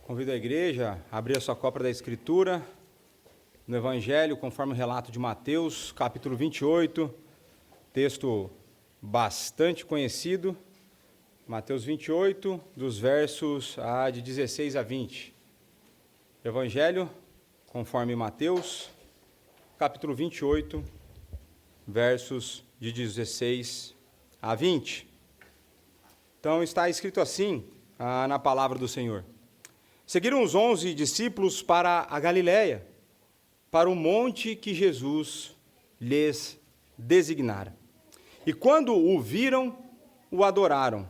Convido a igreja a abrir a sua cópia da Escritura, no Evangelho, conforme o relato de Mateus, capítulo 28, texto bastante conhecido, Mateus 28, dos versos de 16 a 20. Evangelho, conforme Mateus, capítulo 28, versos de 16 a 20. Então, está escrito assim, na palavra do Senhor. Seguiram os 11 discípulos para a Galiléia, para o monte que Jesus lhes designara. E quando o viram, o adoraram,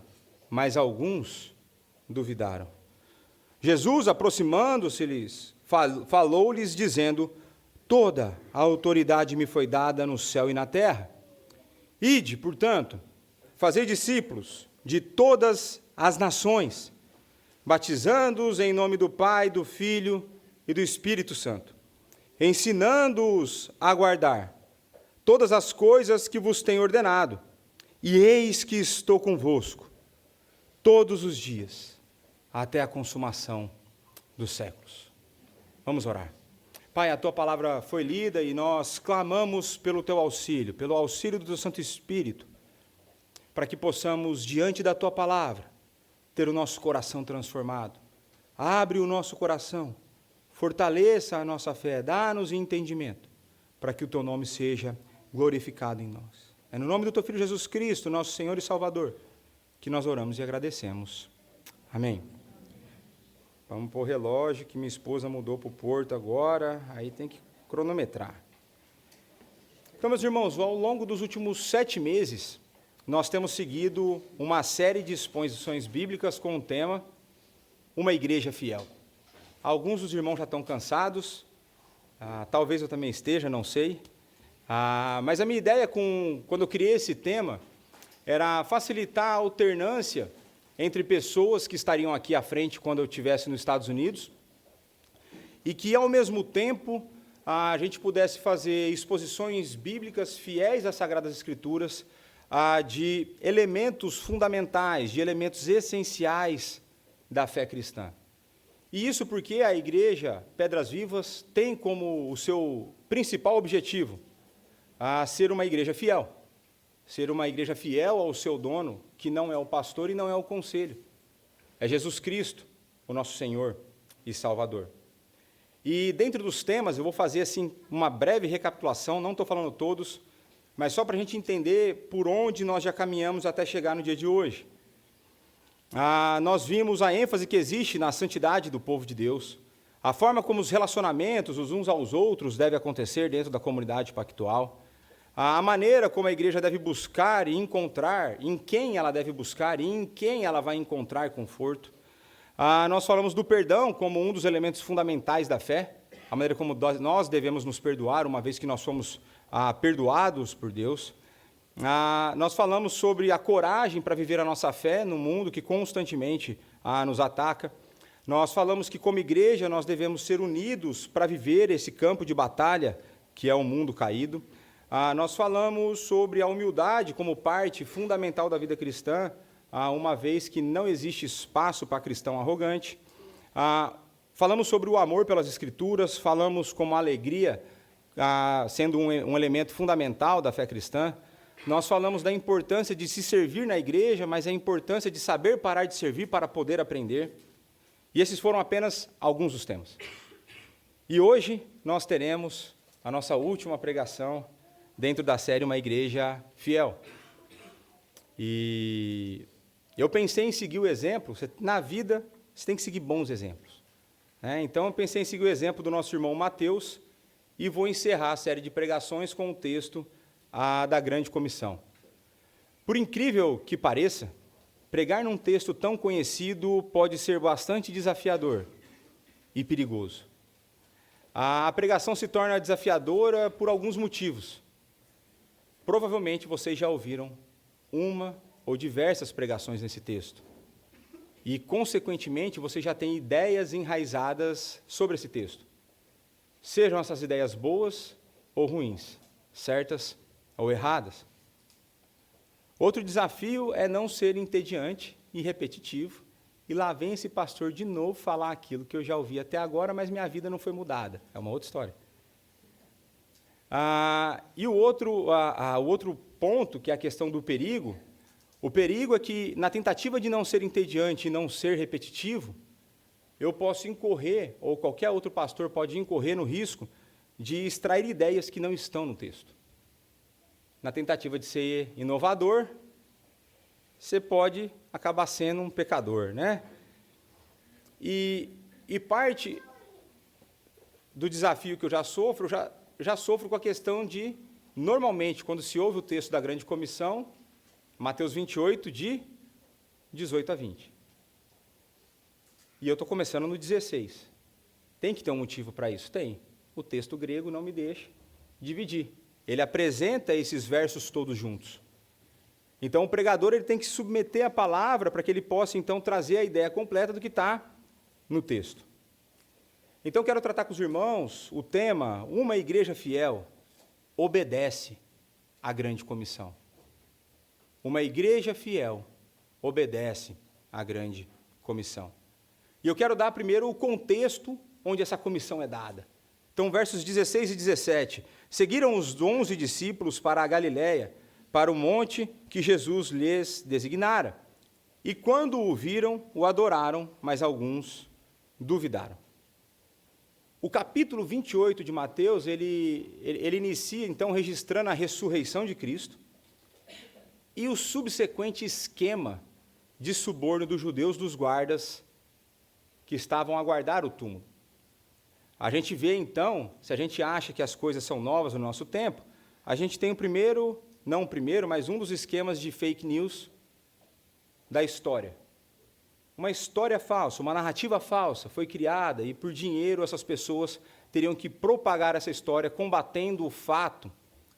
mas alguns duvidaram. Jesus, aproximando-se-lhes, falou-lhes, dizendo: toda a autoridade me foi dada no céu e na terra. Ide, portanto, fazei discípulos de todas as nações, batizando-os em nome do Pai, do Filho e do Espírito Santo, ensinando-os a guardar todas as coisas que vos tenho ordenado, e eis que estou convosco todos os dias, até a consumação dos séculos. Vamos orar. Pai, a Tua palavra foi lida e nós clamamos pelo Teu auxílio, pelo auxílio do Teu Santo Espírito, para que possamos, diante da Tua palavra, ter o nosso coração transformado. Abre o nosso coração, fortaleça a nossa fé, dá-nos entendimento, para que o Teu nome seja glorificado em nós. É no nome do Teu Filho Jesus Cristo, nosso Senhor e Salvador, que nós oramos e agradecemos. Amém. Vamos pôr o relógio, que minha esposa mudou para o porto agora, aí tem que cronometrar. Então, meus irmãos, ao longo dos últimos 7 meses, nós temos seguido uma série de exposições bíblicas com o tema Uma Igreja Fiel. Alguns dos irmãos já estão cansados, talvez eu também esteja, não sei, mas a minha ideia quando eu criei esse tema era facilitar a alternância entre pessoas que estariam aqui à frente quando eu estivesse nos Estados Unidos e que, ao mesmo tempo, a gente pudesse fazer exposições bíblicas fiéis às Sagradas Escrituras, de elementos fundamentais, de elementos essenciais da fé cristã. E isso porque a Igreja Pedras Vivas tem como o seu principal objetivo ser uma igreja fiel. Ser uma igreja fiel ao seu dono, que não é o pastor e não é o conselho. É Jesus Cristo, o nosso Senhor e Salvador. E dentro dos temas, eu vou fazer assim uma breve recapitulação, não estou falando todos, mas só para a gente entender por onde nós já caminhamos até chegar no dia de hoje. Nós vimos a ênfase que existe na santidade do povo de Deus, a forma como os relacionamentos, os uns aos outros, devem acontecer dentro da comunidade pactual, a maneira como a igreja deve buscar e encontrar, em quem ela deve buscar e em quem ela vai encontrar conforto. Nós falamos do perdão como um dos elementos fundamentais da fé, a maneira como nós devemos nos perdoar, uma vez que nós somos perdoados por Deus. Nós falamos sobre a coragem para viver a nossa fé no mundo que constantemente nos ataca. Nós falamos que, como igreja, nós devemos ser unidos para viver esse campo de batalha que é o mundo caído. Nós falamos sobre a humildade como parte fundamental da vida cristã, uma vez que não existe espaço para cristão arrogante. Falamos sobre o amor pelas Escrituras, falamos como a alegria sendo um elemento fundamental da fé cristã. Nós falamos da importância de se servir na igreja, mas a importância de saber parar de servir para poder aprender. E esses foram apenas alguns dos temas. E hoje nós teremos a nossa última pregação dentro da série Uma Igreja Fiel. E eu pensei em seguir o exemplo, na vida você tem que seguir bons exemplos. Então eu pensei em seguir o exemplo do nosso irmão Mateus e vou encerrar a série de pregações com o texto da Grande Comissão. Por incrível que pareça, pregar num texto tão conhecido pode ser bastante desafiador e perigoso. A pregação se torna desafiadora por alguns motivos. Provavelmente vocês já ouviram uma ou diversas pregações nesse texto. E, consequentemente, você já tem ideias enraizadas sobre esse texto. Sejam essas ideias boas ou ruins, certas ou erradas. Outro desafio é não ser entediante e repetitivo e lá vem esse pastor de novo falar aquilo que eu já ouvi até agora, mas minha vida não foi mudada. É uma outra história. E o outro ponto, que é a questão do perigo, o perigo é que, na tentativa de não ser entediante e não ser repetitivo, eu posso incorrer, ou qualquer outro pastor pode incorrer no risco de extrair ideias que não estão no texto. Na tentativa de ser inovador, você pode acabar sendo um pecador, né? E parte do desafio que eu já sofro, já sofro com a questão de, normalmente, quando se ouve o texto da grande comissão, Mateus 28, de 18 a 20. E eu estou começando no 16. Tem que ter um motivo para isso? Tem. O texto grego não me deixa dividir. Ele apresenta esses versos todos juntos. Então, o pregador ele tem que submeter a palavra para que ele possa, então, trazer a ideia completa do que está no texto. Então, quero tratar com os irmãos o tema, uma igreja fiel obedece à grande comissão. Uma igreja fiel obedece à grande comissão. E eu quero dar primeiro o contexto onde essa comissão é dada. Então, versos 16 e 17. Seguiram os 11 discípulos para a Galiléia, para o monte que Jesus lhes designara. E quando o viram, o adoraram, mas alguns duvidaram. O capítulo 28 de Mateus, ele inicia, então, registrando a ressurreição de Cristo e o subsequente esquema de suborno dos judeus dos guardas que estavam a guardar o túmulo. A gente vê, então, se a gente acha que as coisas são novas no nosso tempo, a gente tem mas um dos esquemas de fake news da história. Uma história falsa, uma narrativa falsa foi criada e, por dinheiro, essas pessoas teriam que propagar essa história combatendo o fato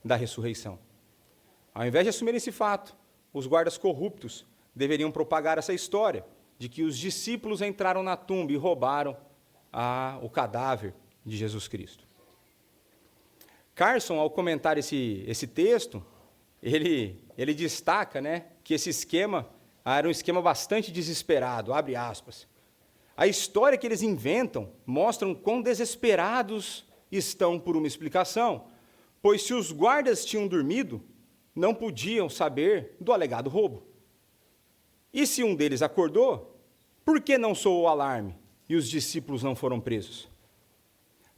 da ressurreição. Ao invés de assumirem esse fato, os guardas corruptos deveriam propagar essa história de que os discípulos entraram na tumba e roubaram o cadáver de Jesus Cristo. Carson, ao comentar esse texto, ele destaca, que esse esquema era um esquema bastante desesperado, abre aspas. A história que eles inventam mostra quão desesperados estão por uma explicação, pois se os guardas tinham dormido, não podiam saber do alegado roubo. E se um deles acordou, por que não soou o alarme e os discípulos não foram presos?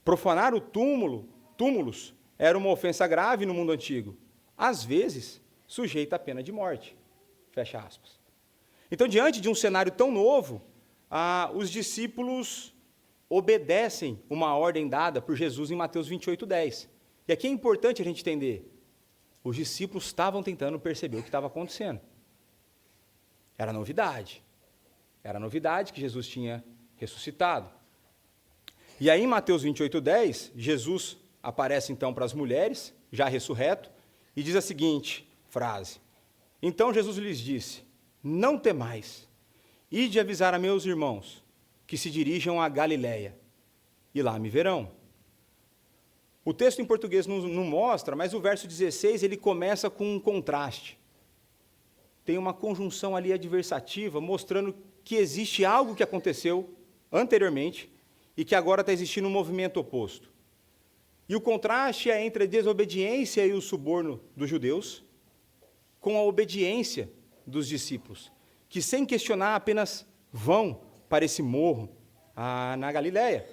Profanar o túmulos era uma ofensa grave no mundo antigo, às vezes sujeita à pena de morte. Fecha aspas. Então, diante de um cenário tão novo, os discípulos obedecem uma ordem dada por Jesus em Mateus 28:10. E aqui é importante a gente entender, os discípulos estavam tentando perceber o que estava acontecendo. Era novidade que Jesus tinha ressuscitado. E aí, em Mateus 28:10, Jesus aparece então para as mulheres, já ressurreto, e diz a seguinte frase: Então Jesus lhes disse: Não temais, ide avisar a meus irmãos que se dirijam a Galiléia, e lá me verão. O texto em português não mostra, mas o verso 16 ele começa com um contraste. Tem uma conjunção ali adversativa, mostrando que existe algo que aconteceu anteriormente e que agora está existindo um movimento oposto. E o contraste é entre a desobediência e o suborno dos judeus com a obediência dos discípulos, que sem questionar apenas vão para esse morro na Galiléia.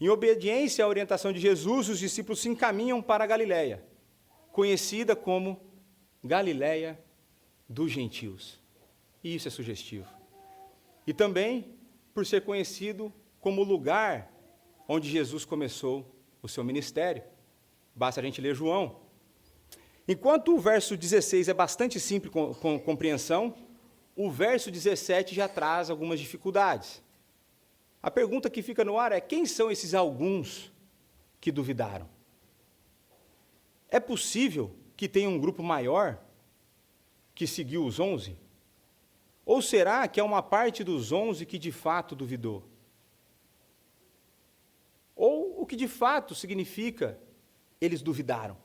Em obediência à orientação de Jesus, os discípulos se encaminham para a Galiléia, conhecida como Galiléia dos gentios. E isso é sugestivo. E também por ser conhecido como o lugar onde Jesus começou o seu ministério. Basta a gente ler João. Enquanto o verso 16 é bastante simples com compreensão, o verso 17 já traz algumas dificuldades. A pergunta que fica no ar é: quem são esses alguns que duvidaram? É possível que tenha um grupo maior que seguiu os 11? Ou será que é uma parte dos 11 que de fato duvidou? Ou o que de fato significa eles duvidaram?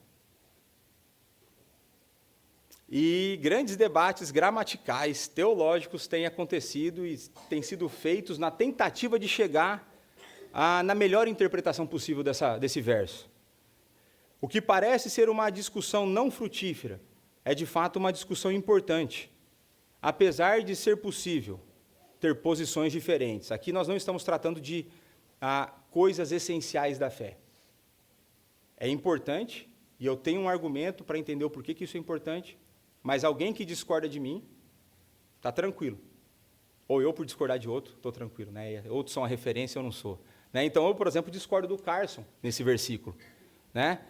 E grandes debates gramaticais, teológicos têm acontecido e têm sido feitos na tentativa de chegar na melhor interpretação possível desse verso. O que parece ser uma discussão não frutífera é, de fato, uma discussão importante, apesar de ser possível ter posições diferentes. Aqui nós não estamos tratando de coisas essenciais da fé. É importante, e eu tenho um argumento para entender o porquê que isso é importante, mas alguém que discorda de mim, está tranquilo. Ou eu, por discordar de outro, estou tranquilo. Né? Outros são a referência, eu não sou. Né? Então, eu, por exemplo, discordo do Carson nesse versículo. Né?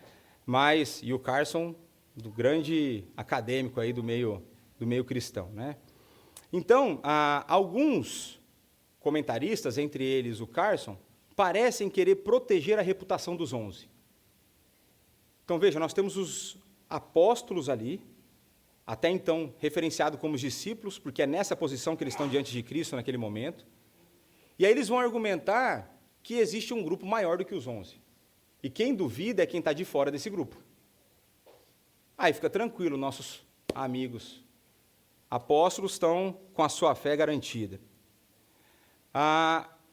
E o Carson, do grande acadêmico aí do meio cristão. Né? Então, alguns comentaristas, entre eles o Carson, parecem querer proteger a reputação dos 11. Então, veja, nós temos os apóstolos ali, até então referenciado como os discípulos, porque é nessa posição que eles estão diante de Cristo naquele momento. E aí eles vão argumentar que existe um grupo maior do que os 11. E quem duvida é quem está de fora desse grupo. Aí fica tranquilo, nossos amigos apóstolos estão com a sua fé garantida.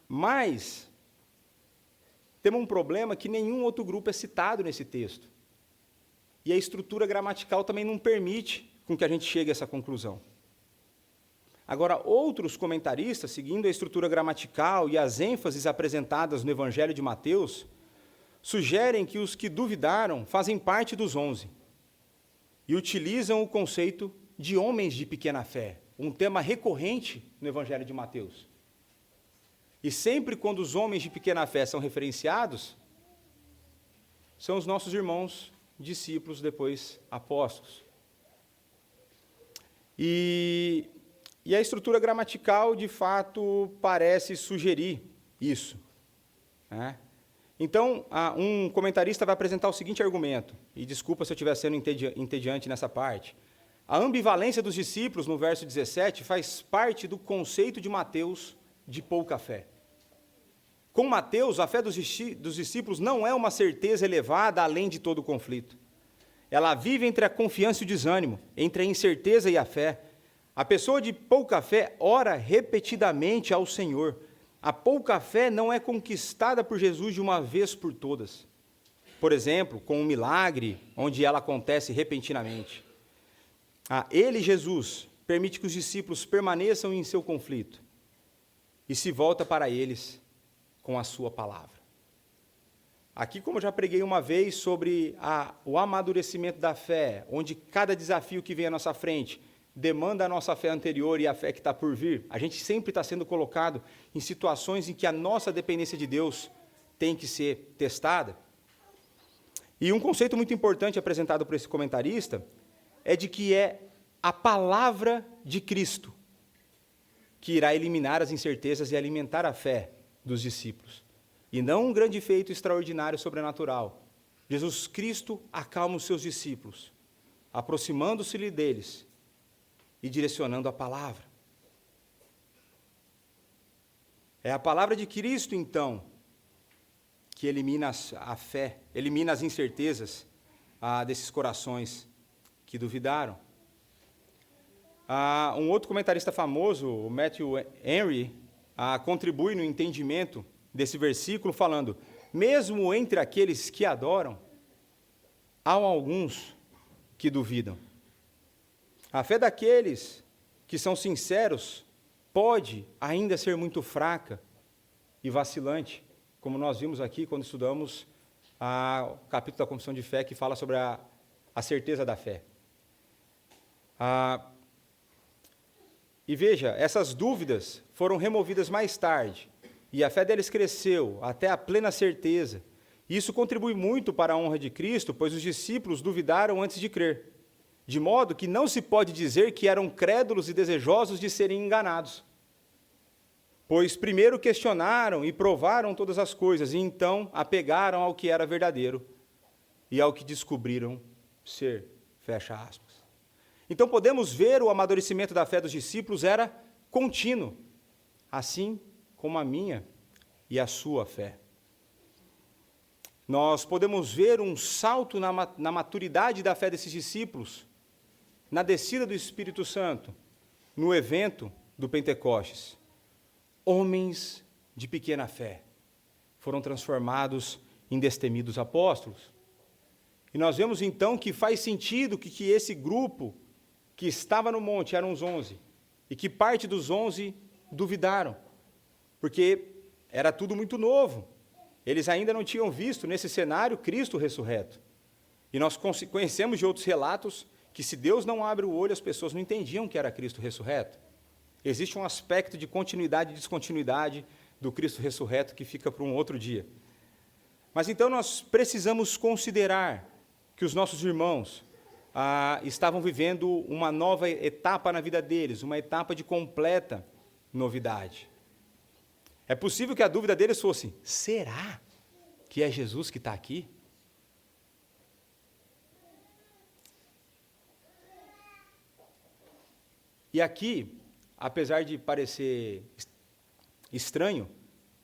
Mas temos um problema que nenhum outro grupo é citado nesse texto. E a estrutura gramatical também não permite com que a gente chegue a essa conclusão. Agora, outros comentaristas, seguindo a estrutura gramatical e as ênfases apresentadas no Evangelho de Mateus, sugerem que os que duvidaram fazem parte dos 11 e utilizam o conceito de homens de pequena fé, um tema recorrente no Evangelho de Mateus. E sempre quando os homens de pequena fé são referenciados, são os nossos irmãos discípulos, depois apóstolos. E a estrutura gramatical, de fato, parece sugerir isso. Né? Então, um comentarista vai apresentar o seguinte argumento, e desculpa se eu estiver sendo entediante nessa parte. A ambivalência dos discípulos, no verso 17, faz parte do conceito de Mateus de pouca fé. Com Mateus, a fé dos discípulos não é uma certeza elevada além de todo o conflito. Ela vive entre a confiança e o desânimo, entre a incerteza e a fé. A pessoa de pouca fé ora repetidamente ao Senhor. A pouca fé não é conquistada por Jesus de uma vez por todas. Por exemplo, com um milagre, onde ela acontece repentinamente. Ele, Jesus, permite que os discípulos permaneçam em seu conflito e se volta para eles com a sua palavra. Aqui, como eu já preguei uma vez sobre o amadurecimento da fé, onde cada desafio que vem à nossa frente demanda a nossa fé anterior e a fé que está por vir, a gente sempre está sendo colocado em situações em que a nossa dependência de Deus tem que ser testada. E um conceito muito importante apresentado por esse comentarista é de que é a palavra de Cristo que irá eliminar as incertezas e alimentar a fé dos discípulos. E não um grande feito extraordinário sobrenatural. Jesus Cristo acalma os seus discípulos, aproximando-se deles e direcionando a palavra. É a palavra de Cristo, então, que elimina a fé, elimina as incertezas desses corações que duvidaram. Um outro comentarista famoso, o Matthew Henry, contribui no entendimento desse versículo, falando: mesmo entre aqueles que adoram, há alguns que duvidam. A fé daqueles que são sinceros pode ainda ser muito fraca e vacilante, como nós vimos aqui quando estudamos o capítulo da Confissão de Fé, que fala sobre a certeza da fé. E veja, essas dúvidas foram removidas mais tarde, e a fé deles cresceu até a plena certeza. Isso contribui muito para a honra de Cristo, pois os discípulos duvidaram antes de crer, de modo que não se pode dizer que eram crédulos e desejosos de serem enganados. Pois primeiro questionaram e provaram todas as coisas, e então apegaram ao que era verdadeiro e ao que descobriram ser, fecha aspas. Então podemos ver o amadurecimento da fé dos discípulos era contínuo, assim como a minha e a sua fé. Nós podemos ver um salto na maturidade da fé desses discípulos na descida do Espírito Santo, no evento do Pentecostes, homens de pequena fé foram transformados em destemidos apóstolos. E nós vemos então que faz sentido que esse grupo que estava no monte eram os 11, e que parte dos 11 duvidaram, porque era tudo muito novo. Eles ainda não tinham visto nesse cenário Cristo ressurreto. E nós conhecemos de outros relatos que se Deus não abre o olho, as pessoas não entendiam que era Cristo ressurreto. Existe um aspecto de continuidade e descontinuidade do Cristo ressurreto que fica para um outro dia. Mas então nós precisamos considerar que os nossos irmãos estavam vivendo uma nova etapa na vida deles, uma etapa de completa novidade. É possível que a dúvida deles fosse: será que é Jesus que está aqui? E aqui, apesar de parecer estranho,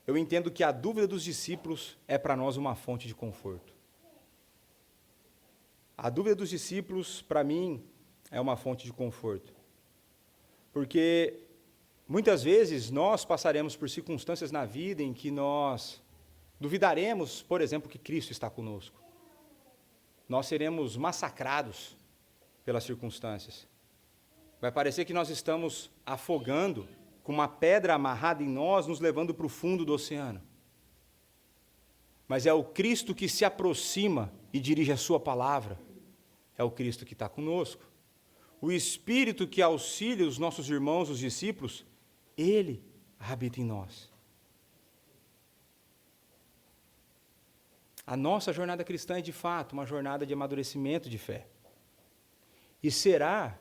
eu entendo que a dúvida dos discípulos é para nós uma fonte de conforto. A dúvida dos discípulos, para mim, é uma fonte de conforto. Porque muitas vezes nós passaremos por circunstâncias na vida em que nós duvidaremos, por exemplo, que Cristo está conosco. Nós seremos massacrados pelas circunstâncias. Vai parecer que nós estamos afogando com uma pedra amarrada em nós, nos levando para o fundo do oceano. Mas é o Cristo que se aproxima e dirige a sua palavra. É o Cristo que está conosco. O Espírito que auxilia os nossos irmãos, os discípulos, Ele habita em nós. A nossa jornada cristã é, de fato, uma jornada de amadurecimento de fé. E será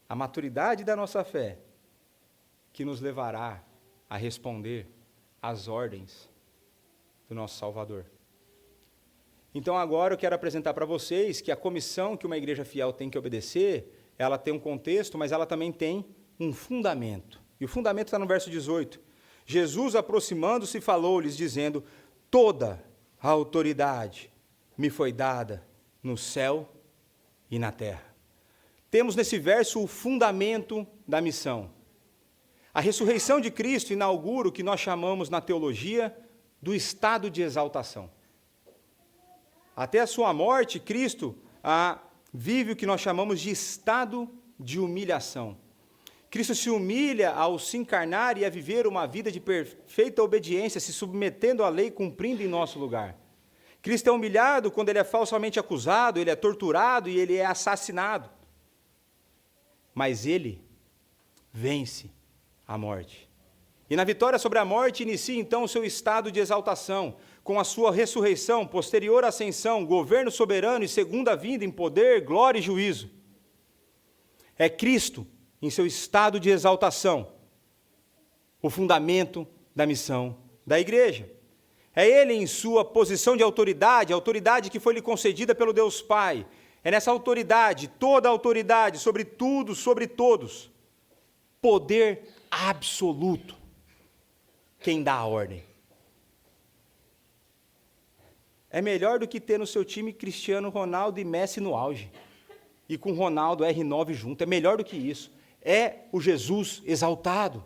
a maturidade da nossa fé que nos levará a responder às ordens do nosso Salvador. Então agora eu quero apresentar para vocês que a comissão que uma igreja fiel tem que obedecer, ela tem um contexto, mas ela também tem um fundamento. E o fundamento está no verso 18. Jesus, aproximando-se, falou-lhes, dizendo: toda a autoridade me foi dada no céu e na terra. Temos nesse verso o fundamento da missão. A ressurreição de Cristo inaugura o que nós chamamos na teologia do estado de exaltação. Até a sua morte, Cristo vive o que nós chamamos de estado de humilhação. Cristo se humilha ao se encarnar e a viver uma vida de perfeita obediência, se submetendo à lei, cumprindo em nosso lugar. Cristo é humilhado quando ele é falsamente acusado, ele é torturado e ele é assassinado. Mas ele vence a morte. E na vitória sobre a morte, inicia então o seu estado de exaltação, com a sua ressurreição, posterior ascensão, governo soberano e segunda vinda em poder, glória e juízo. É Cristo, em seu estado de exaltação, o fundamento da missão da igreja. É Ele em sua posição de autoridade, a autoridade que foi lhe concedida pelo Deus Pai. É nessa autoridade, toda a autoridade, sobre tudo, sobre todos, poder absoluto, quem dá a ordem. É melhor do que ter no seu time Cristiano Ronaldo e Messi no auge, e com Ronaldo R9 junto, é melhor do que isso. É o Jesus exaltado.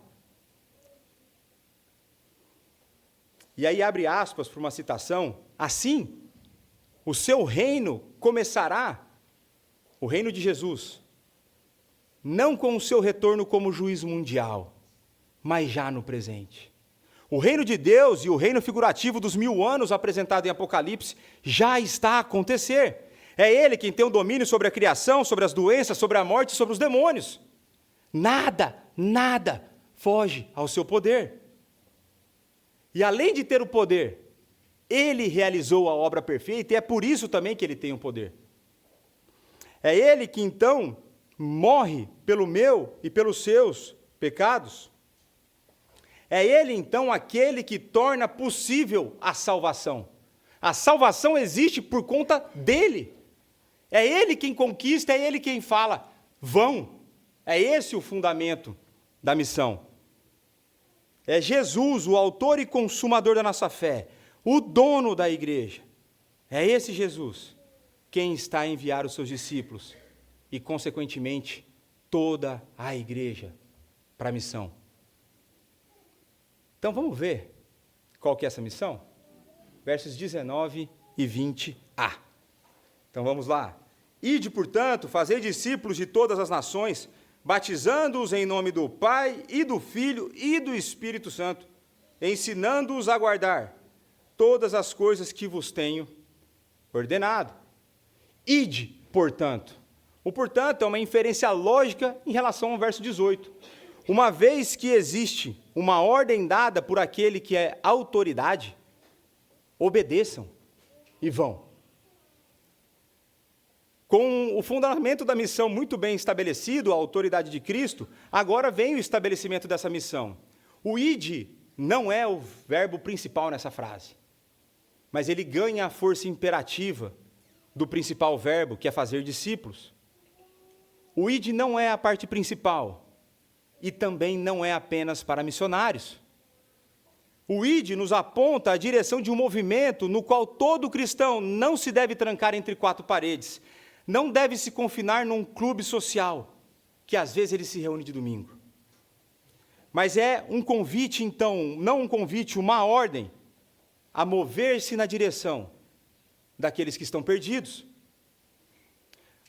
E aí abre aspas para uma citação: assim, o seu reino começará, o reino de Jesus, não com o seu retorno como juiz mundial, mas já no presente. O reino de Deus e o reino figurativo dos 1000 anos apresentado em Apocalipse já está a acontecer. É Ele quem tem o domínio sobre a criação, sobre as doenças, sobre a morte e sobre os demônios. Nada foge ao seu poder. E além de ter o poder, Ele realizou a obra perfeita e é por isso também que Ele tem o poder. É Ele que então morre pelo meu e pelos seus pecados. É Ele então aquele que torna possível a salvação. A salvação existe por conta dEle. É Ele quem conquista, é Ele quem fala, vão. É esse o fundamento da missão. É Jesus, o autor e consumador da nossa fé, o dono da igreja. É esse Jesus quem está a enviar os seus discípulos e, consequentemente, toda a igreja para a missão. Então, vamos ver qual que é essa missão? Versos 19 e 20a. Então, vamos lá. Ide, portanto, fazei discípulos de todas as nações, batizando-os em nome do Pai e do Filho e do Espírito Santo, ensinando-os a guardar todas as coisas que vos tenho ordenado. Ide, portanto. O portanto é uma inferência lógica em relação ao verso 18. Uma vez que existe uma ordem dada por aquele que é autoridade, obedeçam e vão. Com o fundamento da missão muito bem estabelecido, a autoridade de Cristo, agora vem o estabelecimento dessa missão. O ide não é o verbo principal nessa frase, mas ele ganha a força imperativa do principal verbo, que é fazer discípulos. O ide não é a parte principal e também não é apenas para missionários. O ide nos aponta a direção de um movimento no qual todo cristão não se deve trancar entre quatro paredes, não deve se confinar num clube social, que às vezes ele se reúne de domingo. Mas é um convite, então, não um convite, uma ordem, a mover-se na direção daqueles que estão perdidos.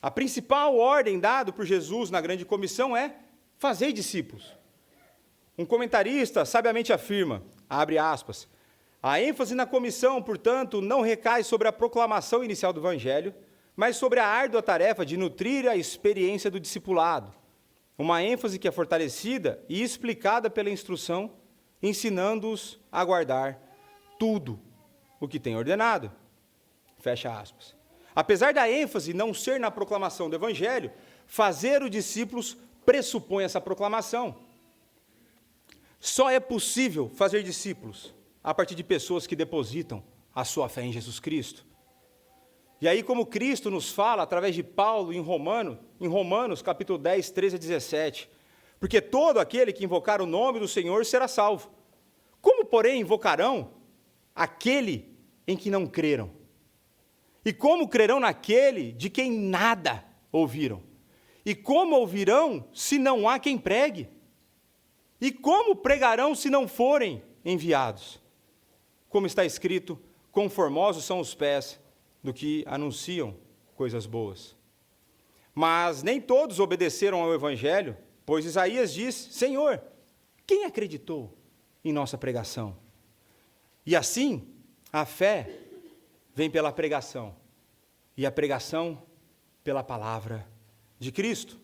A principal ordem dada por Jesus na grande comissão é fazer discípulos. Um comentarista sabiamente afirma, abre aspas, a ênfase na comissão, portanto, não recai sobre a proclamação inicial do Evangelho, mas sobre a árdua tarefa de nutrir a experiência do discipulado. Uma ênfase que é fortalecida e explicada pela instrução, ensinando-os a guardar tudo o que tem ordenado. Fecha aspas. Apesar da ênfase não ser na proclamação do Evangelho, fazer os discípulos pressupõe essa proclamação. Só é possível fazer discípulos a partir de pessoas que depositam a sua fé em Jesus Cristo. E aí, como Cristo nos fala, através de Paulo, em Romanos, capítulo 10, 13 a 17, porque todo aquele que invocar o nome do Senhor será salvo. Como, porém, invocarão aquele em que não creram? E como crerão naquele de quem nada ouviram? E como ouvirão se não há quem pregue? E como pregarão se não forem enviados? Como está escrito, conformosos são os pés do que anunciam coisas boas. Mas nem todos obedeceram ao Evangelho, pois Isaías diz, Senhor, quem acreditou em nossa pregação? E assim, a fé vem pela pregação, e a pregação pela palavra de Cristo.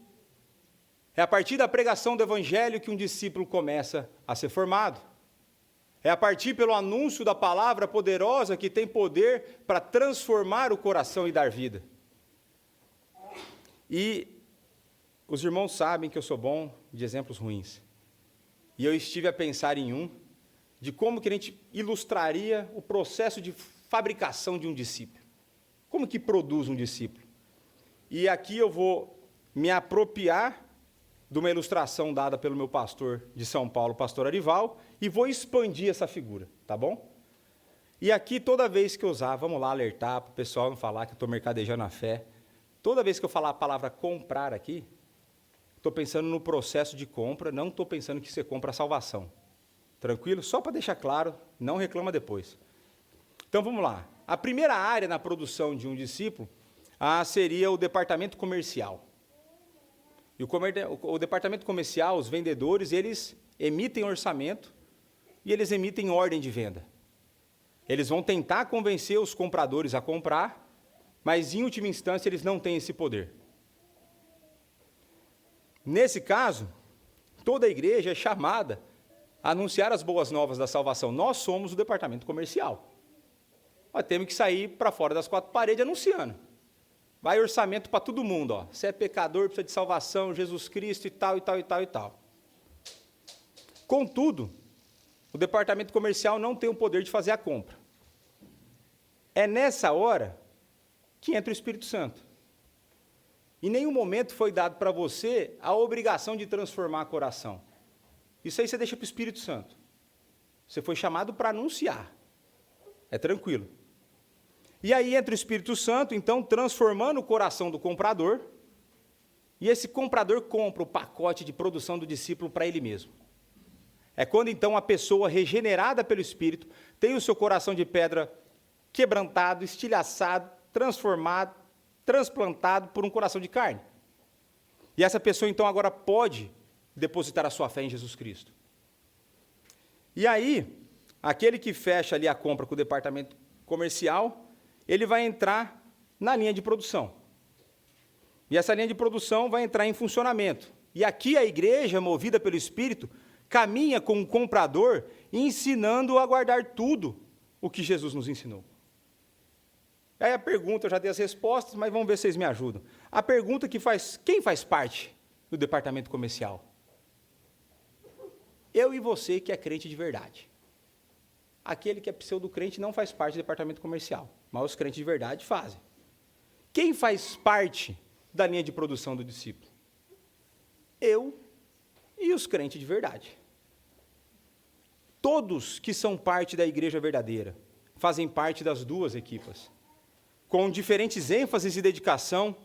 É a partir da pregação do Evangelho que um discípulo começa a ser formado. É a partir pelo anúncio da palavra poderosa que tem poder para transformar o coração e dar vida. E os irmãos sabem que eu sou bom de exemplos ruins. E eu estive a pensar em um, de como que a gente ilustraria o processo de fabricação de um discípulo. Como que produz um discípulo? E aqui eu vou me apropriar de uma ilustração dada pelo meu pastor de São Paulo, pastor Arival, e vou expandir essa figura, tá bom? E aqui, toda vez que eu usar, vamos lá alertar para o pessoal não falar que eu estou mercadejando a fé, toda vez que eu falar a palavra comprar aqui, estou pensando no processo de compra, não estou pensando que você compra a salvação. Tranquilo? Só para deixar claro, não reclama depois. Então, vamos lá. A primeira área na produção de um discípulo seria o departamento comercial. E o departamento comercial, os vendedores, eles emitem orçamento e eles emitem ordem de venda. Eles vão tentar convencer os compradores a comprar, mas em última instância eles não têm esse poder. Nesse caso, toda a igreja é chamada a anunciar as boas novas da salvação. Nós somos o departamento comercial. Nós temos que sair para fora das quatro paredes anunciando. Vai orçamento para todo mundo, ó. Você é pecador, precisa de salvação, Jesus Cristo e tal, e tal, e tal, e tal. Contudo, o departamento comercial não tem o poder de fazer a compra. É nessa hora que entra o Espírito Santo. Em nenhum momento foi dado para você a obrigação de transformar o coração. Isso aí você deixa para o Espírito Santo. Você foi chamado para anunciar. É tranquilo. E aí entra o Espírito Santo, então, transformando o coração do comprador E esse comprador compra o pacote de produção do discípulo para ele mesmo. É quando então a pessoa regenerada pelo Espírito tem o seu coração de pedra quebrantado, estilhaçado, transformado, transplantado por um coração de carne. E essa pessoa então agora pode depositar a sua fé em Jesus Cristo. E aí, aquele que fecha ali a compra com o departamento comercial, ele vai entrar na linha de produção. E essa linha de produção vai entrar em funcionamento. E aqui a igreja, movida pelo Espírito, caminha com o comprador, ensinando a guardar tudo o que Jesus nos ensinou. Aí a pergunta, eu já dei as respostas, mas vamos ver se vocês me ajudam. A pergunta quem faz parte do departamento comercial? Eu e você que é crente de verdade. Aquele que é pseudo-crente não faz parte do departamento comercial, mas os crentes de verdade fazem. Quem faz parte da linha de produção do discípulo? Eu e os crentes de verdade. Todos que são parte da igreja verdadeira fazem parte das duas equipas. Com diferentes ênfases e dedicação,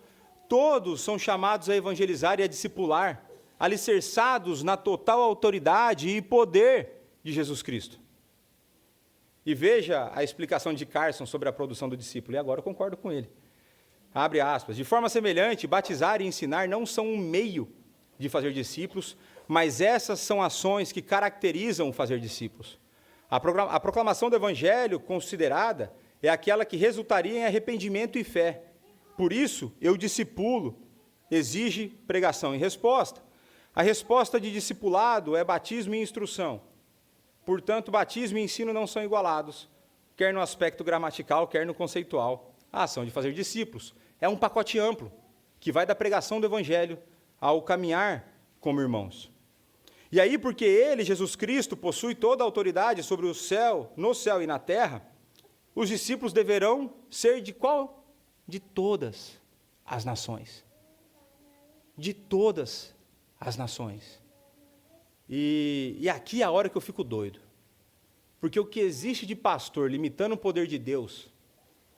todos são chamados a evangelizar e a discipular, alicerçados na total autoridade e poder de Jesus Cristo. E veja a explicação de Carson sobre a produção do discípulo, e agora eu concordo com ele. Abre aspas. De forma semelhante, batizar e ensinar não são um meio de fazer discípulos, mas essas são ações que caracterizam o fazer discípulos. A proclamação do evangelho considerada é aquela que resultaria em arrependimento e fé. Por isso, eu discipulo, exige pregação e resposta. A resposta de discipulado é batismo e instrução. Portanto, batismo e ensino não são igualados, quer no aspecto gramatical, quer no conceitual. A ação de fazer discípulos é um pacote amplo, que vai da pregação do evangelho ao caminhar como irmãos. E aí, porque ele, Jesus Cristo, possui toda a autoridade sobre o céu, no céu e na terra, os discípulos deverão ser de qual? De todas as nações. De todas as nações. E aqui é a hora que eu fico doido. Porque o que existe de pastor limitando o poder de Deus,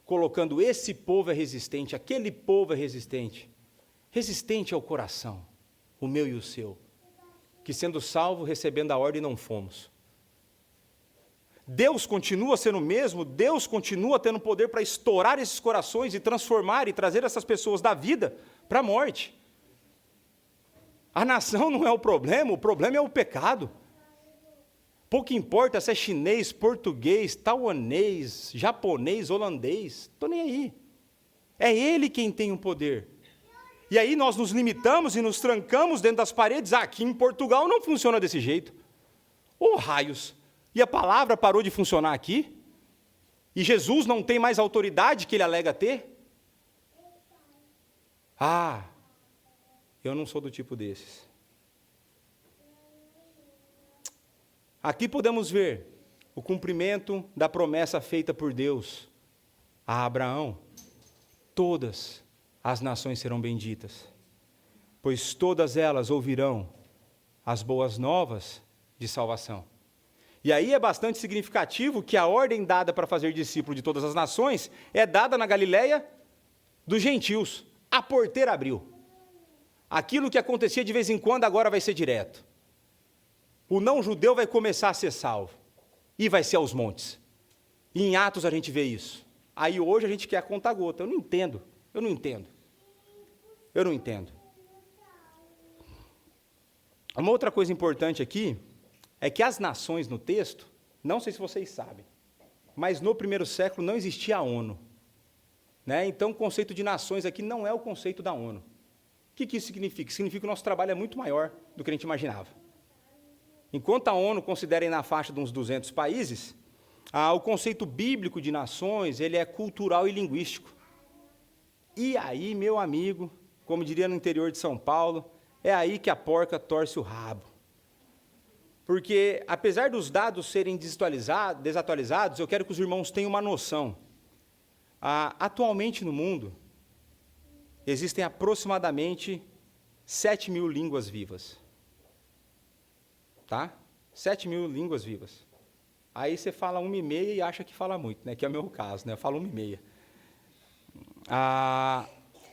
colocando esse povo é resistente, aquele povo é resistente. Resistente ao coração, o meu e o seu. Que sendo salvo, recebendo a ordem, não fomos. Deus continua sendo o mesmo, Deus continua tendo poder para estourar esses corações e transformar e trazer essas pessoas da vida para a morte. A nação não é o problema é o pecado. Pouco importa se é chinês, português, taiwanês, japonês, holandês, estou nem aí. É Ele quem tem o poder. E aí nós nos limitamos e nos trancamos dentro das paredes. Aqui em Portugal não funciona desse jeito. Ô raios! E a palavra parou de funcionar aqui? E Jesus não tem mais a autoridade que ele alega ter? Ah, eu não sou do tipo desses. Aqui podemos ver o cumprimento da promessa feita por Deus a Abraão. Todas as nações serão benditas, pois todas elas ouvirão as boas novas de salvação. E aí é bastante significativo que a ordem dada para fazer discípulo de todas as nações é dada na Galileia dos gentios. A porteira abriu. Aquilo que acontecia de vez em quando agora vai ser direto. O não-judeu vai começar a ser salvo. E vai ser aos montes. E em Atos a gente vê isso. Aí hoje a gente quer a conta-gota. Eu não entendo. Uma outra coisa importante aqui é que as nações no texto, não sei se vocês sabem, mas no primeiro século não existia a ONU. Né? Então o conceito de nações aqui não é o conceito da ONU. O que isso significa? Significa que o nosso trabalho é muito maior do que a gente imaginava. Enquanto a ONU considera aí na faixa de uns 200 países, o conceito bíblico de nações ele é cultural e linguístico. E aí, meu amigo, como diria no interior de São Paulo, é aí que a porca torce o rabo. Porque, apesar dos dados serem desatualizados, eu quero que os irmãos tenham uma noção. Atualmente no mundo, existem aproximadamente 7.000 línguas vivas. Tá? 7.000 línguas vivas. Aí você fala 1,5 e acha que fala muito, né? Que é o meu caso, né? Eu falo 1,5.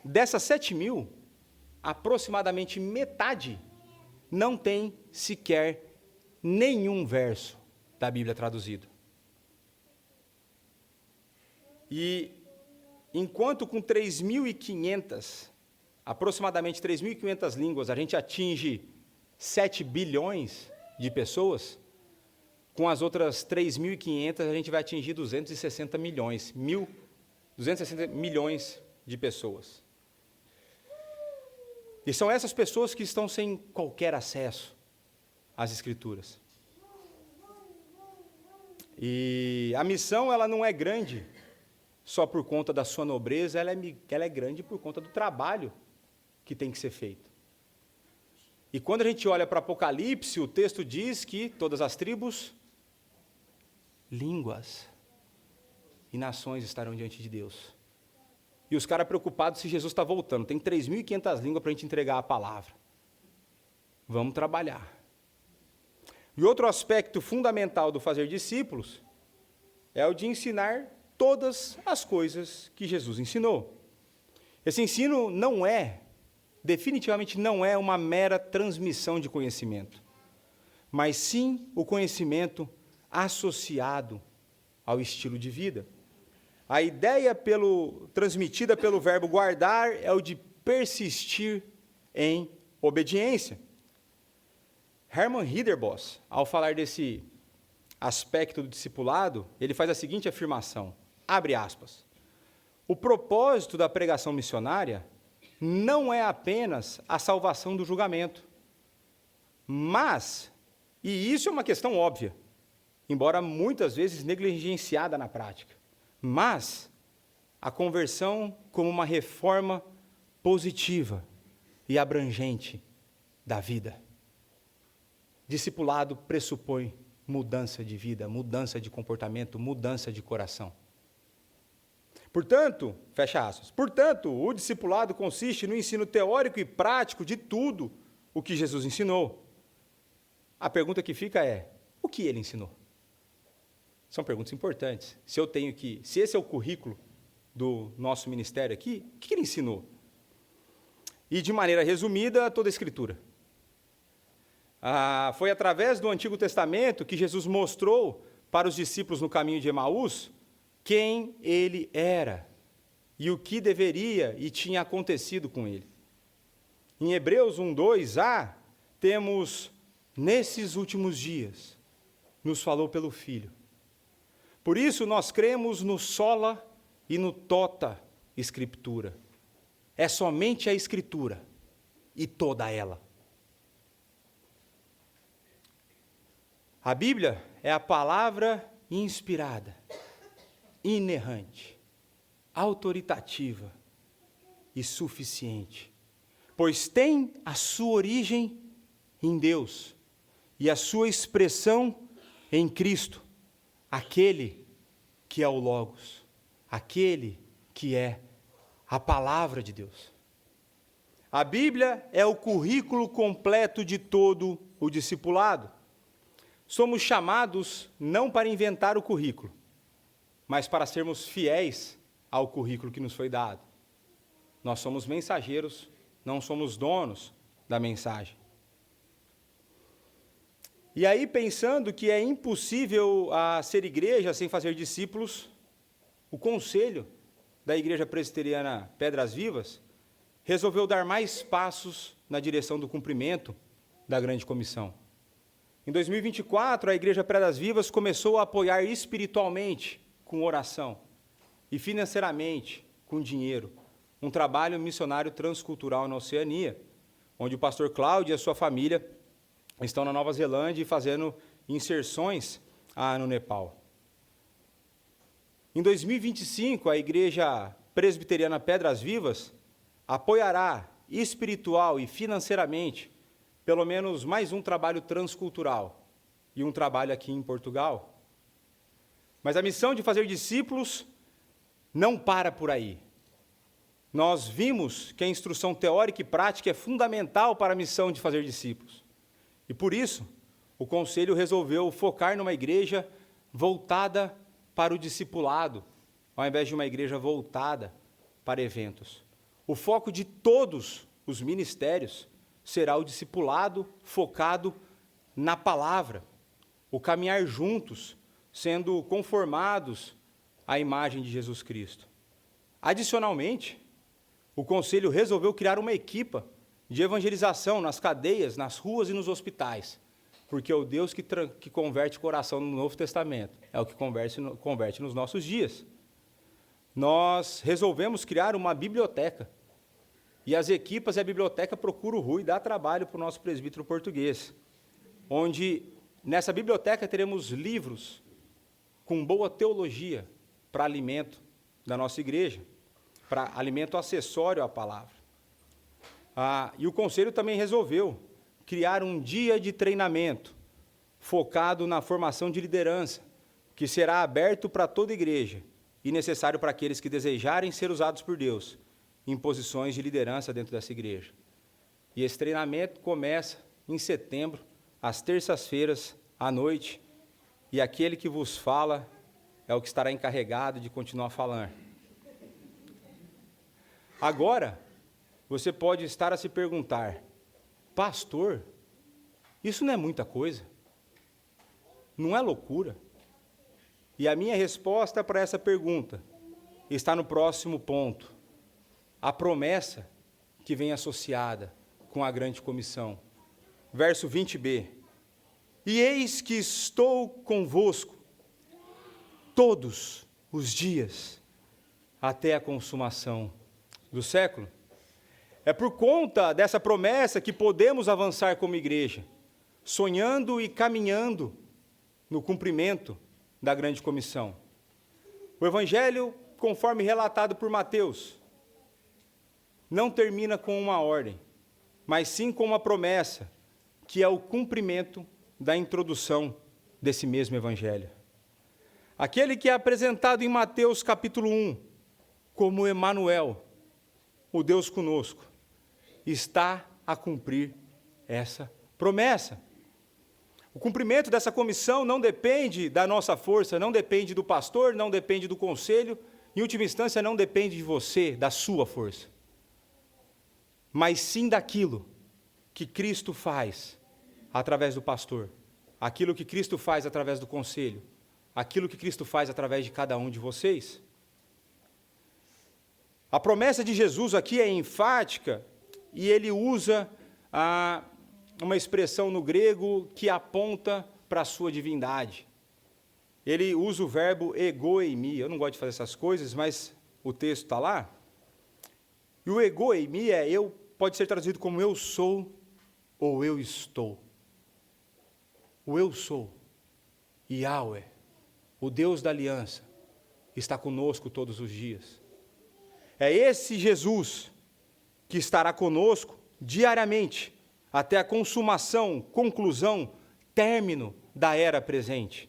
Dessas 7.000, aproximadamente metade não tem sequer nenhum verso da Bíblia traduzido. E enquanto com 3.500, aproximadamente 3.500 línguas, a gente atinge 7 bilhões de pessoas, com as outras 3.500 a gente vai atingir 260 milhões, 260 milhões de pessoas. E são essas pessoas que estão sem qualquer acesso às Escrituras. E a missão, ela não é grande só por conta da sua nobreza, ela é grande por conta do trabalho que tem que ser feito. E quando a gente olha para Apocalipse, o texto diz que todas as tribos, línguas e nações estarão diante de Deus. E os caras preocupados se Jesus está voltando. Tem 3.500 línguas para a gente entregar a palavra. Vamos trabalhar. E outro aspecto fundamental do fazer discípulos é o de ensinar todas as coisas que Jesus ensinou. Esse ensino definitivamente não é uma mera transmissão de conhecimento, mas sim o conhecimento associado ao estilo de vida. A ideia transmitida pelo verbo guardar é o de persistir em obediência. Hermann Ridderbos, ao falar desse aspecto do discipulado, ele faz a seguinte afirmação, abre aspas, o propósito da pregação missionária não é apenas a salvação do julgamento, mas, e isso é uma questão óbvia, embora muitas vezes negligenciada na prática, mas a conversão como uma reforma positiva e abrangente da vida. Discipulado pressupõe mudança de vida, mudança de comportamento, mudança de coração. Portanto, fecha aspas, o discipulado consiste no ensino teórico e prático de tudo o que Jesus ensinou. A pergunta que fica é, o que ele ensinou? São perguntas importantes. Se esse é o currículo do nosso ministério aqui, o que ele ensinou? E, de maneira resumida, toda a Escritura. Foi através do Antigo Testamento que Jesus mostrou para os discípulos no caminho de Emaús quem ele era e o que deveria e tinha acontecido com ele. Em Hebreus 1:2a, temos, nesses últimos dias, nos falou pelo Filho. Por isso, nós cremos no sola e no tota Escritura. É somente a Escritura e toda ela. A Bíblia é a palavra inspirada, inerrante, autoritativa e suficiente, pois tem a sua origem em Deus e a sua expressão em Cristo, aquele que é o Logos, aquele que é a palavra de Deus. A Bíblia é o currículo completo de todo o discipulado. Somos chamados não para inventar o currículo, mas para sermos fiéis ao currículo que nos foi dado. Nós somos mensageiros, não somos donos da mensagem. E aí, pensando que é impossível ser igreja sem fazer discípulos, o conselho da Igreja Presbiteriana Pedras Vivas resolveu dar mais passos na direção do cumprimento da Grande Comissão. Em 2024, a Igreja Pedras Vivas começou a apoiar espiritualmente, com oração, e financeiramente, com dinheiro, um trabalho missionário transcultural na Oceania, onde o pastor Cláudio e a sua família estão na Nova Zelândia e fazendo inserções no Nepal. Em 2025, a Igreja Presbiteriana Pedras Vivas apoiará espiritual e financeiramente pelo menos mais um trabalho transcultural e um trabalho aqui em Portugal. Mas a missão de fazer discípulos não para por aí. Nós vimos que a instrução teórica e prática é fundamental para a missão de fazer discípulos. E por isso, o Conselho resolveu focar numa igreja voltada para o discipulado, ao invés de uma igreja voltada para eventos. O foco de todos os ministérios, será o discipulado focado na palavra, o caminhar juntos, sendo conformados à imagem de Jesus Cristo. Adicionalmente, o conselho resolveu criar uma equipa de evangelização nas cadeias, nas ruas e nos hospitais, porque é o Deus que converte o coração no Novo Testamento é o que converte nos nossos dias. Nós resolvemos criar uma biblioteca, e as equipas e a biblioteca procuram o Rui dar trabalho para o nosso presbítero português, onde nessa biblioteca teremos livros com boa teologia para alimento da nossa igreja, para alimento acessório à palavra. E o conselho também resolveu criar um dia de treinamento focado na formação de liderança, que será aberto para toda a igreja e necessário para aqueles que desejarem ser usados por Deus em posições de liderança dentro dessa igreja. E esse treinamento começa em setembro, às terças-feiras, à noite, e aquele que vos fala é o que estará encarregado de continuar falando. Agora, você pode estar a se perguntar, pastor, isso não é muita coisa? Não é loucura? E a minha resposta para essa pergunta está no próximo ponto. A promessa que vem associada com a grande comissão. Verso 20b. E eis que estou convosco todos os dias até a consumação do século. É por conta dessa promessa que podemos avançar como igreja, sonhando e caminhando no cumprimento da grande comissão. O Evangelho, conforme relatado por Mateus, não termina com uma ordem, mas sim com uma promessa, que é o cumprimento da introdução desse mesmo Evangelho. Aquele que é apresentado em Mateus capítulo 1, como Emanuel, o Deus conosco, está a cumprir essa promessa. O cumprimento dessa comissão não depende da nossa força, não depende do pastor, não depende do conselho, em última instância não depende de você, da sua força, mas sim daquilo que Cristo faz através do pastor, aquilo que Cristo faz através do conselho, aquilo que Cristo faz através de cada um de vocês. A promessa de Jesus aqui é enfática, e ele usa uma expressão no grego que aponta para a sua divindade. Ele usa o verbo egoeimi. Eu não gosto de fazer essas coisas, mas o texto está lá. E o egoeimi pode ser traduzido como eu sou ou eu estou. O eu sou, Yahweh, o Deus da aliança, está conosco todos os dias. É esse Jesus que estará conosco diariamente, até a consumação, conclusão, término da era presente.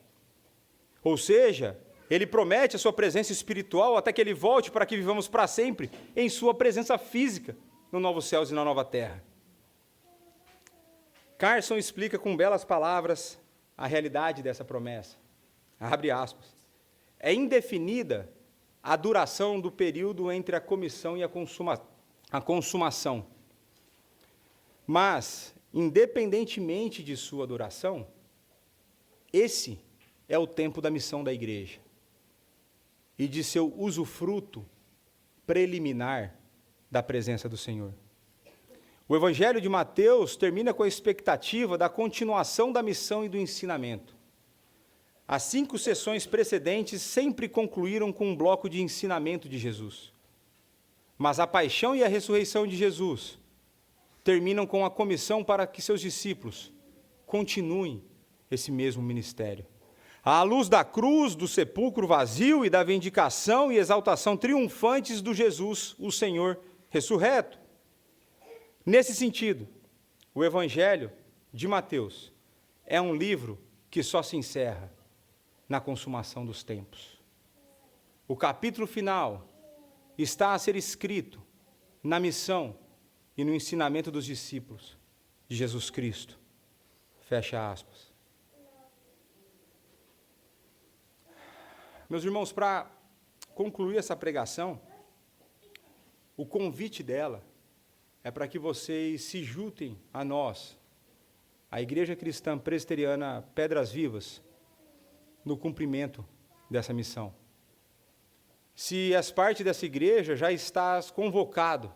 Ou seja, ele promete a sua presença espiritual até que ele volte para que vivamos para sempre em sua presença física no novo céus e na nova terra. Carson explica com belas palavras a realidade dessa promessa. Abre aspas. É indefinida a duração do período entre a comissão e a consumação. Mas, independentemente de sua duração, esse é o tempo da missão da igreja e de seu usufruto preliminar da presença do Senhor. O Evangelho de Mateus termina com a expectativa da continuação da missão e do ensinamento. As 5 sessões precedentes sempre concluíram com um bloco de ensinamento de Jesus. Mas a paixão e a ressurreição de Jesus terminam com a comissão para que seus discípulos continuem esse mesmo ministério. À luz da cruz, do sepulcro vazio e da vindicação e exaltação triunfantes do Jesus, o Senhor ressurreto. Nesse sentido, o Evangelho de Mateus é um livro que só se encerra na consumação dos tempos. O capítulo final está a ser escrito na missão e no ensinamento dos discípulos de Jesus Cristo. Fecha aspas. Meus irmãos, para concluir essa pregação, o convite dela é para que vocês se juntem a nós, a Igreja Cristã Presbiteriana Pedras Vivas, no cumprimento dessa missão. Se és parte dessa igreja, já estás convocado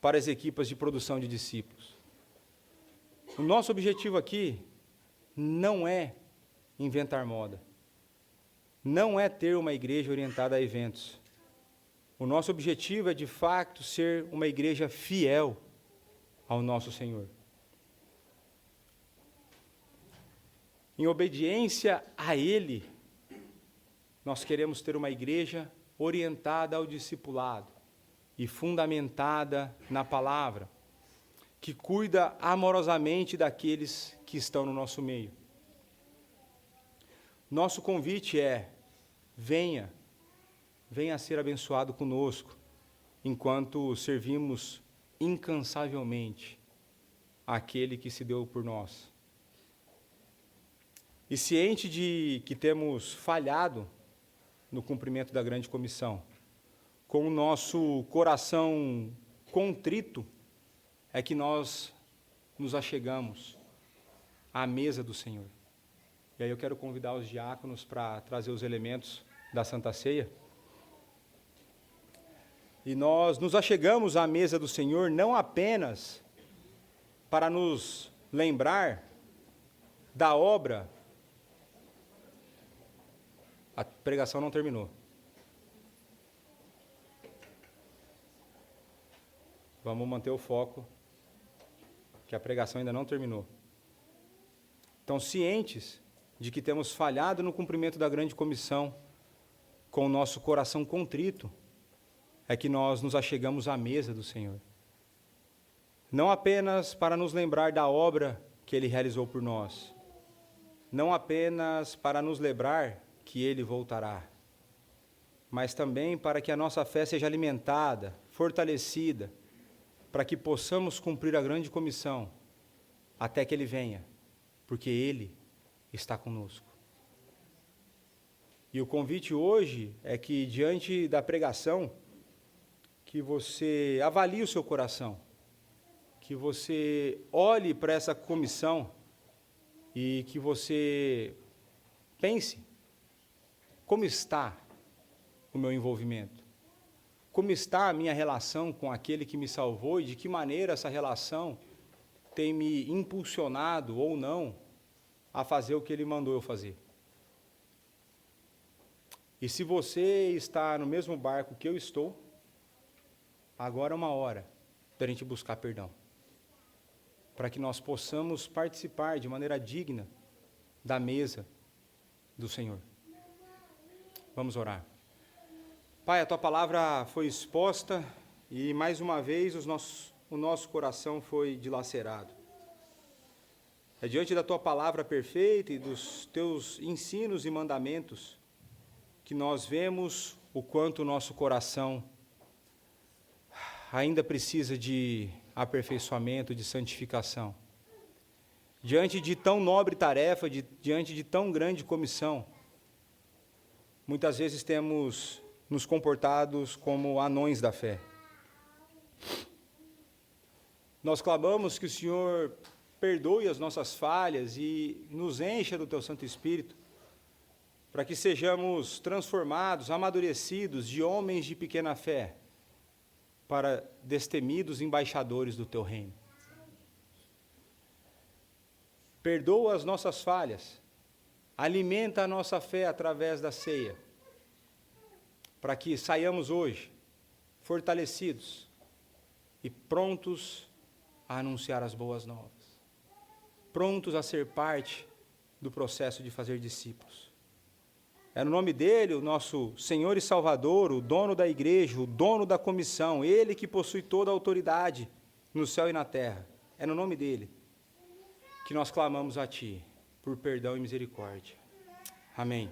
para as equipas de produção de discípulos. O nosso objetivo aqui não é inventar moda, não é ter uma igreja orientada a eventos. O nosso objetivo é, de fato, ser uma igreja fiel ao nosso Senhor. Em obediência a Ele, nós queremos ter uma igreja orientada ao discipulado e fundamentada na palavra, que cuida amorosamente daqueles que estão no nosso meio. Nosso convite é: venha ser abençoado conosco, enquanto servimos incansavelmente aquele que se deu por nós. E ciente de que temos falhado no cumprimento da grande comissão, com o nosso coração contrito, é que nós nos achegamos à mesa do Senhor. E aí eu quero convidar os diáconos para trazer os elementos da Santa Ceia. E nós nos achegamos à mesa do Senhor não apenas para nos lembrar da obra. A pregação não terminou. Vamos manter o foco, que a pregação ainda não terminou. Então, cientes de que temos falhado no cumprimento da grande comissão, com o nosso coração contrito, é que nós nos achegamos à mesa do Senhor. Não apenas para nos lembrar da obra que Ele realizou por nós, não apenas para nos lembrar que Ele voltará, mas também para que a nossa fé seja alimentada, fortalecida, para que possamos cumprir a grande comissão até que Ele venha, porque Ele está conosco. E o convite hoje é que, diante da pregação, que você avalie o seu coração, que você olhe para essa comissão e que você pense: como está o meu envolvimento? Como está a minha relação com aquele que me salvou e de que maneira essa relação tem me impulsionado ou não a fazer o que Ele mandou eu fazer? E se você está no mesmo barco que eu estou, agora é uma hora da gente buscar perdão, para que nós possamos participar de maneira digna da mesa do Senhor. Vamos orar. Pai, a Tua palavra foi exposta e, mais uma vez, o nosso coração foi dilacerado. É diante da Tua palavra perfeita e dos Teus ensinos e mandamentos que nós vemos o quanto o nosso coração ainda precisa de aperfeiçoamento, de santificação. Diante de tão nobre tarefa, diante de tão grande comissão, muitas vezes temos nos comportados como anões da fé. Nós clamamos que o Senhor perdoe as nossas falhas e nos encha do Teu Santo Espírito, para que sejamos transformados, amadurecidos de homens de pequena fé, para destemidos embaixadores do Teu reino. Perdoa as nossas falhas, alimenta a nossa fé através da ceia, para que saiamos hoje fortalecidos e prontos a anunciar as boas novas, prontos a ser parte do processo de fazer discípulos. É no nome dele, o nosso Senhor e Salvador, o dono da igreja, o dono da comissão, Ele que possui toda a autoridade no céu e na terra. É no nome dele que nós clamamos a Ti por perdão e misericórdia. Amém.